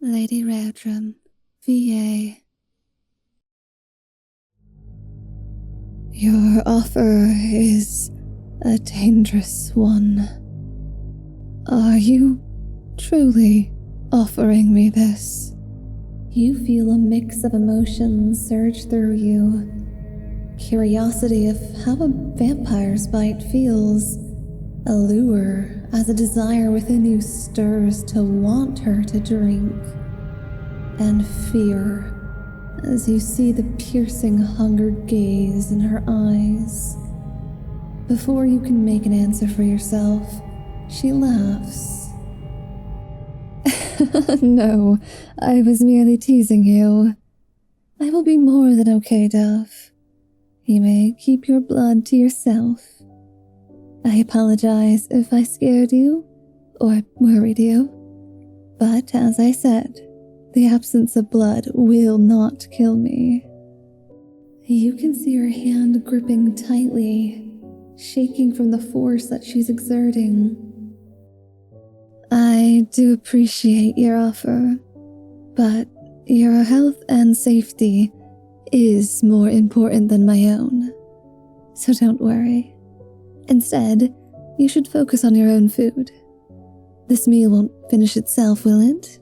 Lady Raerdrim, VA. Your offer is a dangerous one. Are you truly offering me this? You feel a mix of emotions surge through you. Curiosity of how a vampire's bite feels. Allure as a desire within you stirs to want her to drink. And fear as you see the piercing hungered gaze in her eyes. Before you can make an answer for yourself, she laughs. No, I was merely teasing you. I will be more than okay, Dove. You may keep your blood to yourself. I apologize if I scared you or worried you, but as I said, the absence of blood will not kill me. You can see her hand gripping tightly, shaking from the force that she's exerting. I do appreciate your offer, but your health and safety is more important than my own, so don't worry. Instead, you should focus on your own food. This meal won't finish itself, will it?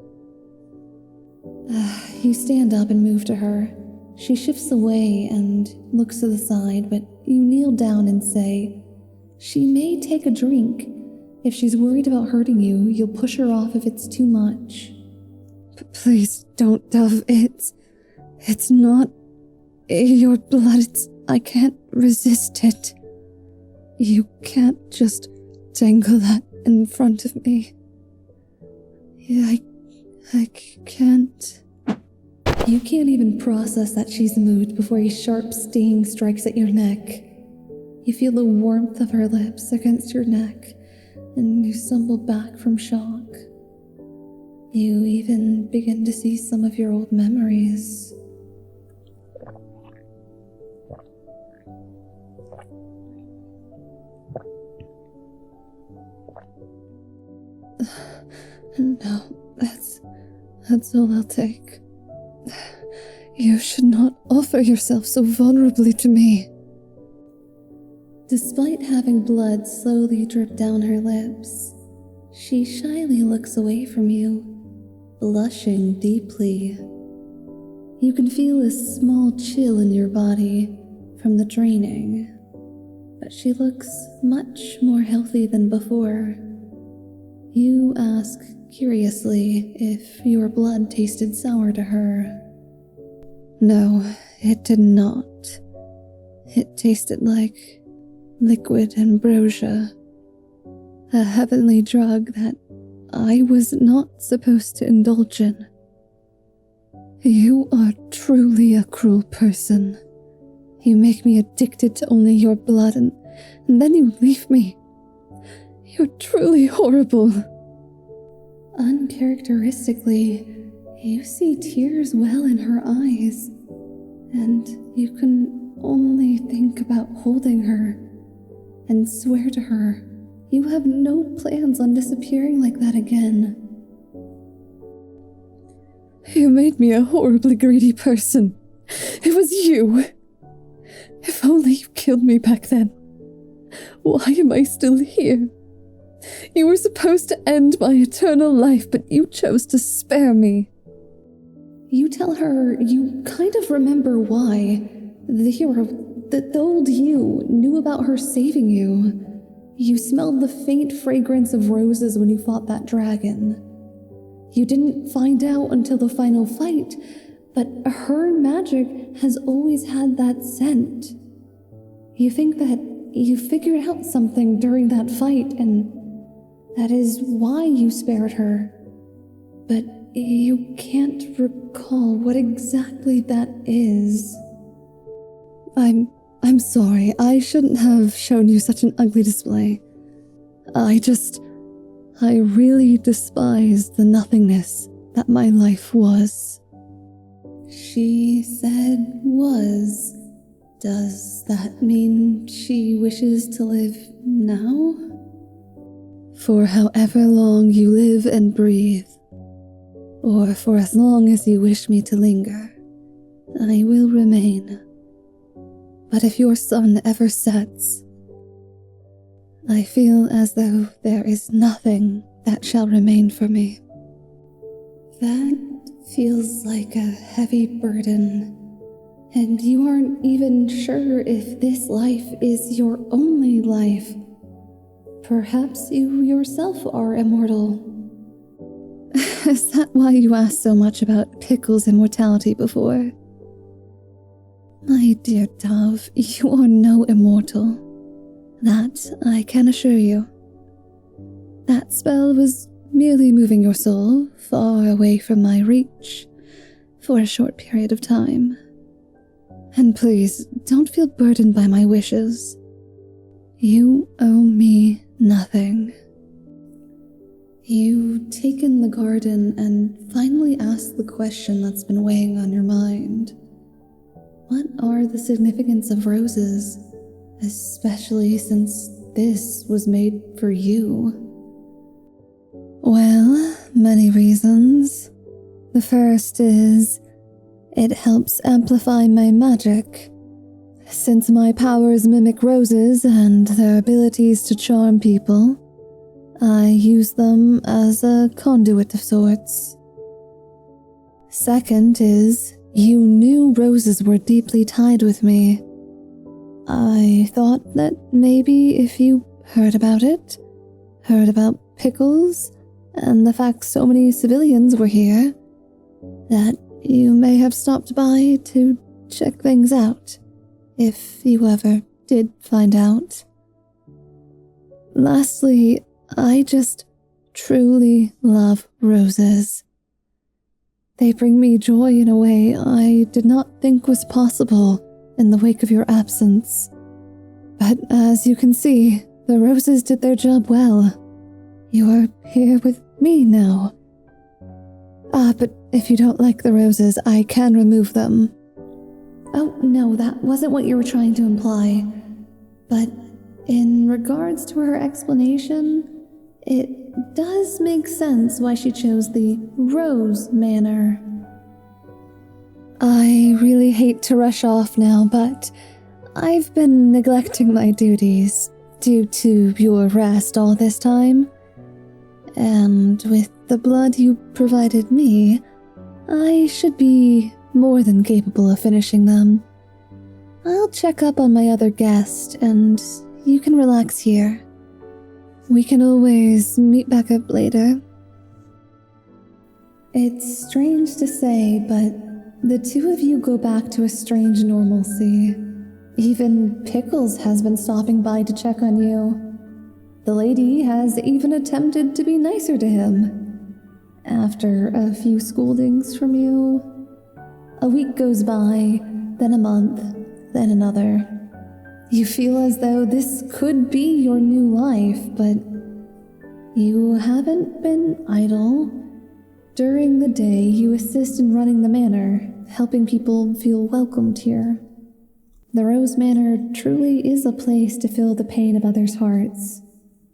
You stand up and move to her. She shifts away and looks to the side, but you kneel down and say, she may take a drink. If she's worried about hurting you, you'll push her off if it's too much. Please don't, Dove. It's not your blood. I can't resist it. You can't just dangle that in front of me. I can't. You can't even process that she's moved before a sharp sting strikes at your neck. You feel the warmth of her lips against your neck, and you stumble back from shock. You even begin to see some of your old memories. No, that's all I'll take. You should not offer yourself so vulnerably to me. Despite having blood slowly drip down her lips, she shyly looks away from you, blushing deeply. You can feel a small chill in your body from the draining, but she looks much more healthy than before. You ask curiously if your blood tasted sour to her. No, it did not. It tasted like liquid ambrosia, a heavenly drug that I was not supposed to indulge in. You are truly a cruel person. You make me addicted to only your blood and then you leave me. You're truly horrible. Uncharacteristically, you see tears well in her eyes, and you can only think about holding her and swear to her you have no plans on disappearing like that again. You made me a horribly greedy person. It was you. If only you killed me back then. Why am I still here? You were supposed to end my eternal life, but you chose to spare me. You tell her you kind of remember why. The hero, the old you, knew about her saving you. You smelled the faint fragrance of roses when you fought that dragon. You didn't find out until the final fight, but her magic has always had that scent. You think that you figured out something during that fight, and that is why you spared her. But you can't recall what exactly that is. I'm sorry. I shouldn't have shown you such an ugly display. I really despise the nothingness that my life was. She said was. Does that mean she wishes to live now? For however long you live and breathe, or for as long as you wish me to linger, I will remain. But if your sun ever sets, I feel as though there is nothing that shall remain for me. That feels like a heavy burden, and you aren't even sure if this life is your only life. Perhaps you yourself are immortal. Is that why you asked so much about Pickles' immortality before? My dear dove, you are no immortal. That I can assure you. That spell was merely moving your soul far away from my reach for a short period of time. And please, don't feel burdened by my wishes. You owe me nothing. You take in the garden and finally ask the question that's been weighing on your mind. What are the significance of roses, especially since this was made for you? Well, many reasons. The first is, it helps amplify my magic. Since my powers mimic roses and their abilities to charm people, I use them as a conduit of sorts. Second is, you knew roses were deeply tied with me. I thought that maybe if you heard about it, heard about Pickles, and the fact so many civilians were here, that you may have stopped by to check things out, if you ever did find out. Lastly, I just truly love roses. They bring me joy in a way I did not think was possible in the wake of your absence. But as you can see, the roses did their job well. You are here with me now. But if you don't like the roses, I can remove them. Oh, no, that wasn't what you were trying to imply. But in regards to her explanation, it does make sense why she chose the Rose Manor. I really hate to rush off now, but I've been neglecting my duties due to your rest all this time. And with the blood you provided me, I should be more than capable of finishing them. I'll check up on my other guest, and you can relax here. We can always meet back up later. It's strange to say, but the two of you go back to a strange normalcy. Even Pickles has been stopping by to check on you. The lady has even attempted to be nicer to him. After a few scoldings from you, a week goes by, then a month, then another. You feel as though this could be your new life, but you haven't been idle. During the day, you assist in running the manor, helping people feel welcomed here. The Rose Manor truly is a place to feel the pain of others' hearts.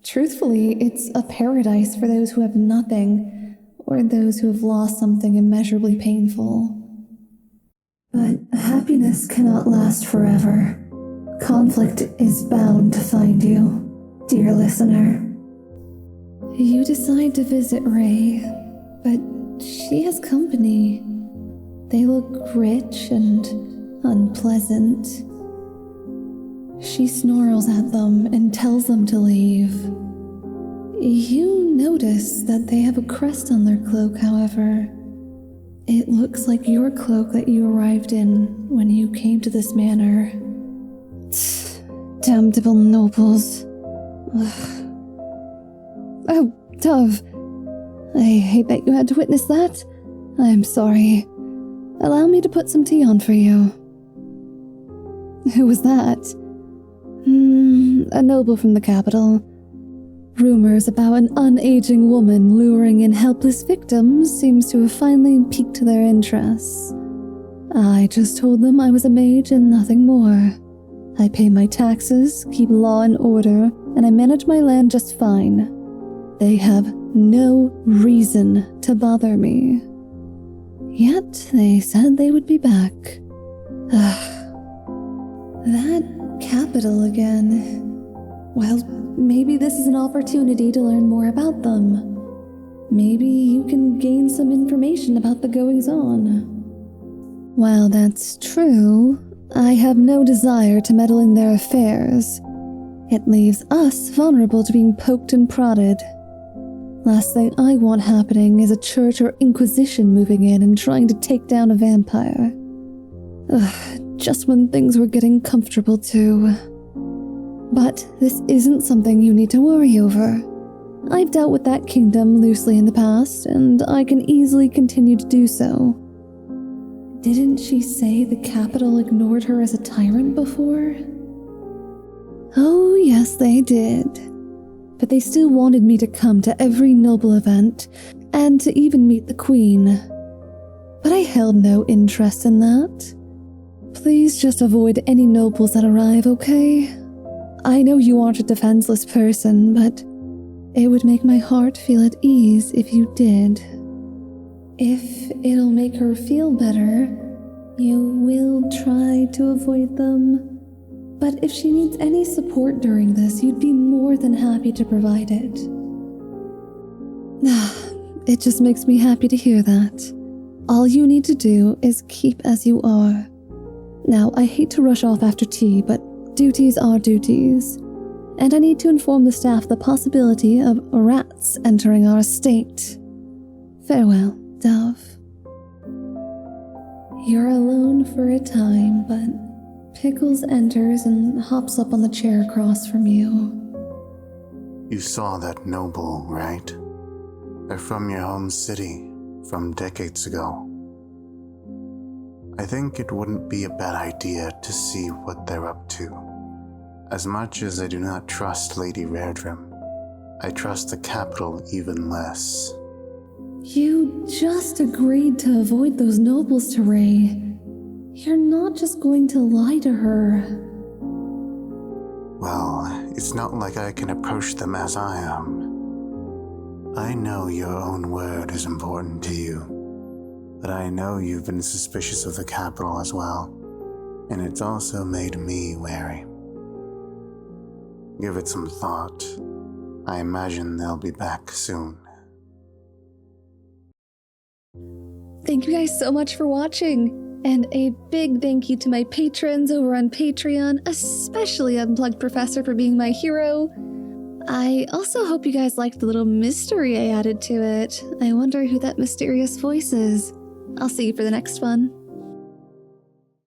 Truthfully, it's a paradise for those who have nothing, or those who have lost something immeasurably painful. But happiness cannot last forever. Conflict is bound to find you, dear listener. You decide to visit Rae, but she has company. They look rich and unpleasant. She snarls at them and tells them to leave. You notice that they have a crest on their cloak, however. It looks like your cloak that you arrived in when you came to this manor. Damnable nobles. Ugh. Oh, Dove. I hate that you had to witness that. I'm sorry. Allow me to put some tea on for you. Who was that? A noble from the capital. Rumors about an unaging woman luring in helpless victims seems to have finally piqued their interests. I just told them I was a mage and nothing more. I pay my taxes, keep law and order, and I manage my land just fine. They have no reason to bother me. Yet they said they would be back. That capital again. Well, maybe this is an opportunity to learn more about them. Maybe you can gain some information about the goings-on. While that's true, I have no desire to meddle in their affairs. It leaves us vulnerable to being poked and prodded. Last thing I want happening is a church or inquisition moving in and trying to take down a vampire. Just when things were getting comfortable too. But this isn't something you need to worry over. I've dealt with that kingdom loosely in the past, and I can easily continue to do so. Didn't she say the capital ignored her as a tyrant before? Oh, yes, they did. But they still wanted me to come to every noble event, and to even meet the queen. But I held no interest in that. Please just avoid any nobles that arrive, okay? I know you aren't a defenseless person, but it would make my heart feel at ease if you did. If it'll make her feel better, you will try to avoid them. But if she needs any support during this, you'd be more than happy to provide it. It just makes me happy to hear that. All you need to do is keep as you are. Now, I hate to rush off after tea, but duties are duties. And I need to inform the staff the possibility of rats entering our estate. Farewell, Dove. You're alone for a time, but Pickles enters and hops up on the chair across from you. You saw that noble, right? They're from your home city, from decades ago. I think it wouldn't be a bad idea to see what they're up to. As much as I do not trust Lady Raerdrim, I trust the capital even less. You just agreed to avoid those nobles, Rae. You're not just going to lie to her. Well, it's not like I can approach them as I am. I know your own word is important to you, but I know you've been suspicious of the capital as well, and it's also made me wary. Give it some thought. I imagine they'll be back soon. Thank you guys so much for watching. And a big thank you to my patrons over on Patreon, especially Unplugged Professor for being my hero. I also hope you guys liked the little mystery I added to it. I wonder who that mysterious voice is. I'll see you for the next one.